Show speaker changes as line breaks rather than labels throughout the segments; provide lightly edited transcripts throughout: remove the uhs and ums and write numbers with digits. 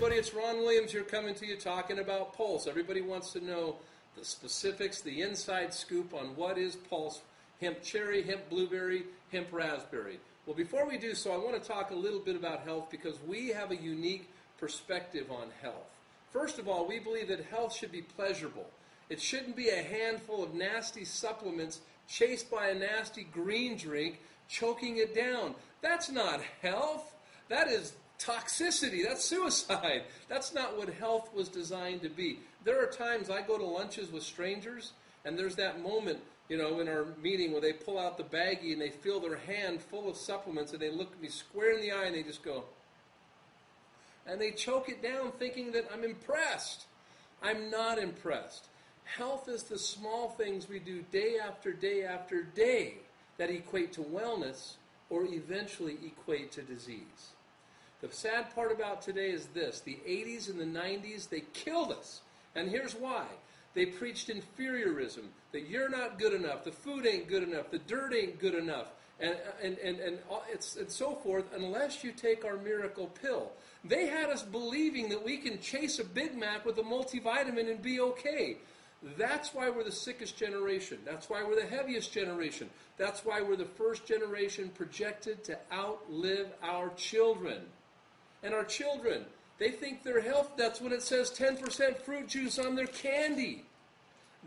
everybody, it's Ron Williams here coming to you talking about Pulse. Everybody wants to know the specifics, the inside scoop on what is Pulse hemp cherry, hemp blueberry, hemp raspberry. Well, before we do so, I want to talk a little bit about health because we have a unique perspective on health. First of all, we believe that health should be pleasurable. It shouldn't be a handful of nasty supplements chased by a nasty green drink, choking it down. That's not health. That is toxicity. That's suicide. That's not what health was designed to be. There are times I go to lunches with strangers, and there's that moment, in our meeting where they pull out the baggie and they feel their hand full of supplements, and they look me square in the eye and they just go, and they choke it down thinking that I'm impressed. I'm not impressed. Health is the small things we do day after day after day that equate to wellness or eventually equate to disease. The sad part about today is this. The 80s and the 90s, they killed us. And here's why. They preached inferiorism, that you're not good enough, the food ain't good enough, the dirt ain't good enough, and so forth, unless you take our miracle pill. They had us believing that we can chase a Big Mac with a multivitamin and be okay. That's why we're the sickest generation. That's why we're the heaviest generation. That's why we're the first generation projected to outlive our children. And our children, they think they're healthy. That's when it says 10% fruit juice on their candy.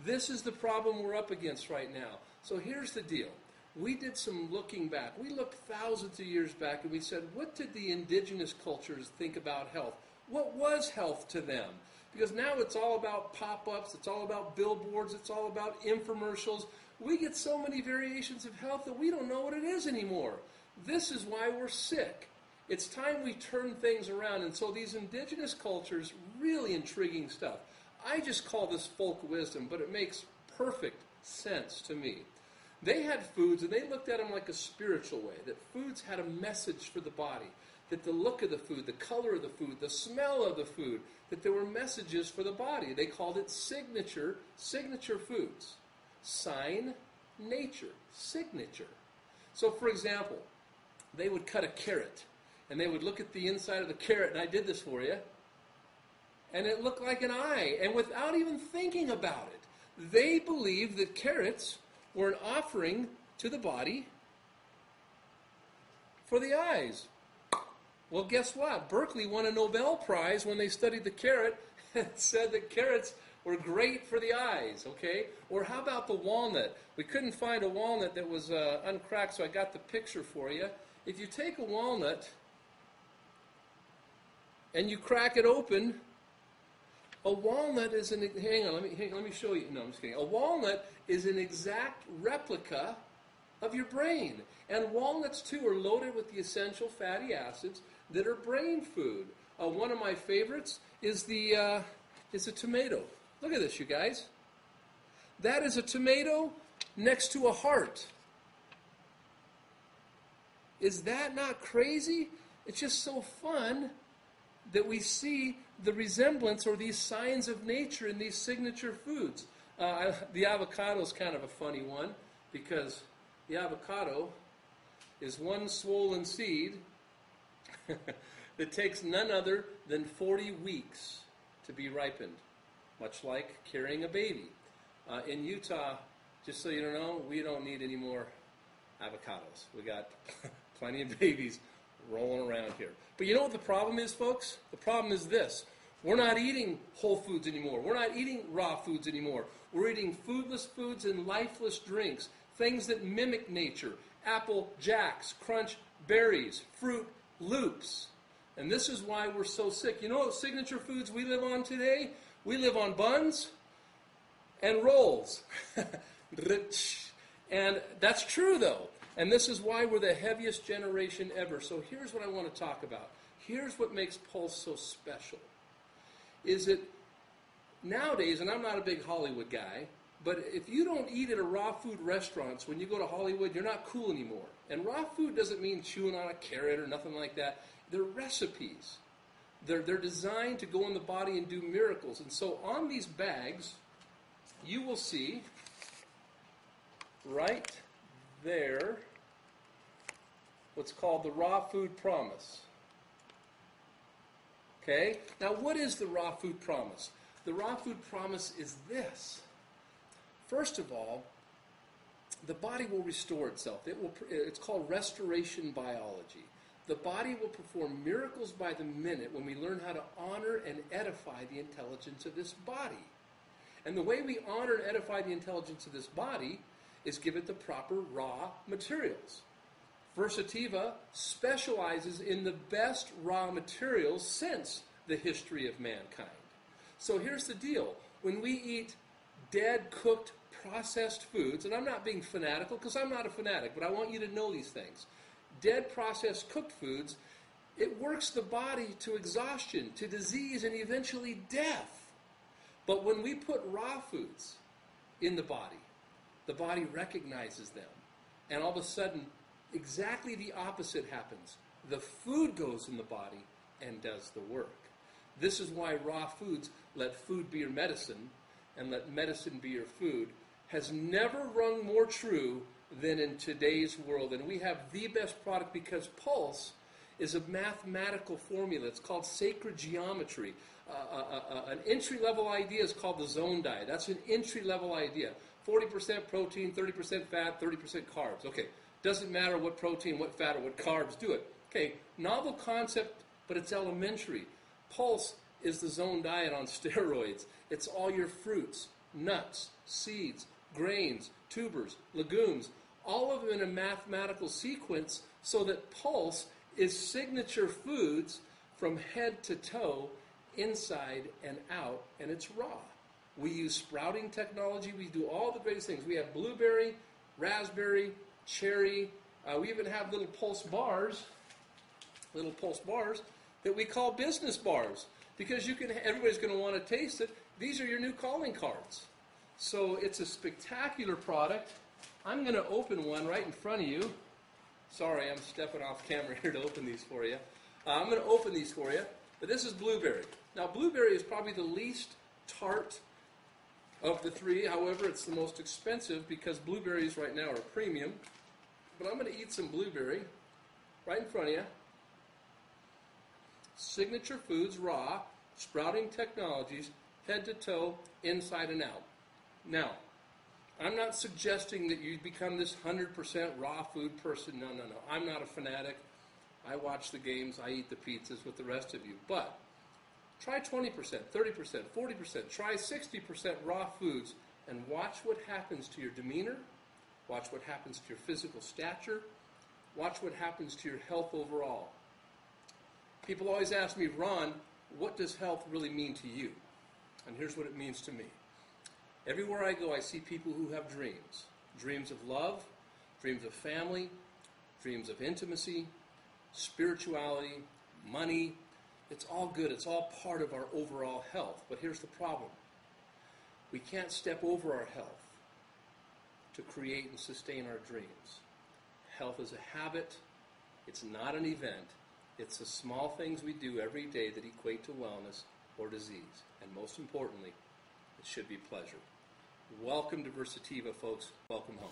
This is the problem we're up against right now. So here's the deal. We did some looking back. We looked thousands of years back and we said, what did the indigenous cultures think about health? What was health to them? Because now it's all about pop-ups, it's all about billboards, it's all about infomercials. We get so many variations of health that we don't know what it is anymore. This is why we're sick. It's time we turn things around. And so these indigenous cultures, really intriguing stuff. I just call this folk wisdom, but it makes perfect sense to me. They had foods, and they looked at them like a spiritual way, that foods had a message for the body, that the look of the food, the color of the food, the smell of the food, that there were messages for the body. They called it signature foods. Sign, nature, signature. So, for example, they would cut a carrot, and they would look at the inside of the carrot, and I did this for you, and it looked like an eye, and without even thinking about it, they believed that carrots were an offering to the body for the eyes. Well, guess what? Berkeley won a Nobel Prize when they studied the carrot and said that carrots were great for the eyes, okay? Or how about the walnut? We couldn't find a walnut that was uncracked, so I got the picture for you. If you take a walnut and you crack it open, a walnut is an... Hang on, let me show you. No, I'm just kidding. A walnut is an exact replica of your brain. And walnuts, too, are loaded with the essential fatty acids that are brain food. One of my favorites is a tomato. Look at this, you guys. That is a tomato next to a heart. Is that not crazy? It's just so fun that we see the resemblance or these signs of nature in these signature foods. The avocado is kind of a funny one because the avocado is one swollen seed that takes none other than 40 weeks to be ripened, much like carrying a baby. In Utah, just so you know, we don't need any more avocados. We got plenty of babies rolling around here. But you know what the problem is, folks? The problem is this. We're not eating whole foods anymore. We're not eating raw foods anymore. We're eating foodless foods and lifeless drinks, things that mimic nature. Apple Jacks, Crunch Berries, Fruit Loops. And this is why we're so sick. You know what signature foods we live on today? We live on buns and rolls. And that's true, though. And this is why we're the heaviest generation ever. So here's what I want to talk about. Here's what makes Pulse so special. Is that nowadays, and I'm not a big Hollywood guy, but if you don't eat at a raw food restaurant, when you go to Hollywood, you're not cool anymore. And raw food doesn't mean chewing on a carrot or nothing like that. They're recipes. They're designed to go in the body and do miracles. And so on these bags, you will see right there what's called the Raw Food Promise. Okay? Now, what is the raw food promise? The raw food promise is this. First of all, the body will restore itself. It's called restoration biology. The body will perform miracles by the minute when we learn how to honor and edify the intelligence of this body. And the way we honor and edify the intelligence of this body is give it the proper raw materials. Versativa specializes in the best raw materials since the history of mankind. So here's the deal. When we eat dead, cooked, processed foods, and I'm not being fanatical because I'm not a fanatic, but I want you to know these things. Dead, processed, cooked foods, it works the body to exhaustion, to disease, and eventually death. But when we put raw foods in the body recognizes them. And all of a sudden, exactly the opposite happens. The food goes in the body and does the work. This is why raw foods, let food be your medicine, and let medicine be your food, has never rung more true than in today's world. And we have the best product because Pulse is a mathematical formula. It's called sacred geometry. An entry-level idea is called the zone diet. That's an entry-level idea. 40% protein, 30% fat, 30% carbs. Okay, doesn't matter what protein, what fat, or what carbs, do it. Okay, novel concept, but it's elementary. Pulse is the zone diet on steroids. It's all your fruits, nuts, seeds, grains, tubers, legumes, all of them in a mathematical sequence so that Pulse is signature foods from head to toe, inside and out, and it's raw. We use sprouting technology. We do all the greatest things. We have blueberry, raspberry, cherry. We even have little pulse bars that we call business bars because everybody's going to want to taste it. These are your new calling cards. So it's a spectacular product. I'm going to open one right in front of you. Sorry, I'm stepping off camera here to open these for you. I'm going to open these for you. But this is blueberry. Now, blueberry is probably the least tart of the three. However, it's the most expensive because blueberries right now are premium. But I'm going to eat some blueberry right in front of you. Signature Foods, raw, sprouting technologies, head to toe, inside and out. Now, I'm not suggesting that you become this 100% raw food person. No. I'm not a fanatic. I watch the games. I eat the pizzas with the rest of you. But try 20%, 30%, 40%. Try 60% raw foods and watch what happens to your demeanor. Watch what happens to your physical stature. Watch what happens to your health overall. People always ask me, Ron, what does health really mean to you? And here's what it means to me. Everywhere I go, I see people who have dreams. Dreams of love, dreams of family, dreams of intimacy, spirituality, money. It's all good. It's all part of our overall health. But here's the problem. We can't step over our health to create and sustain our dreams. Health is a habit. It's not an event. It's the small things we do every day that equate to wellness or disease. And most importantly, it should be pleasure. Welcome to Versativa, folks. Welcome home.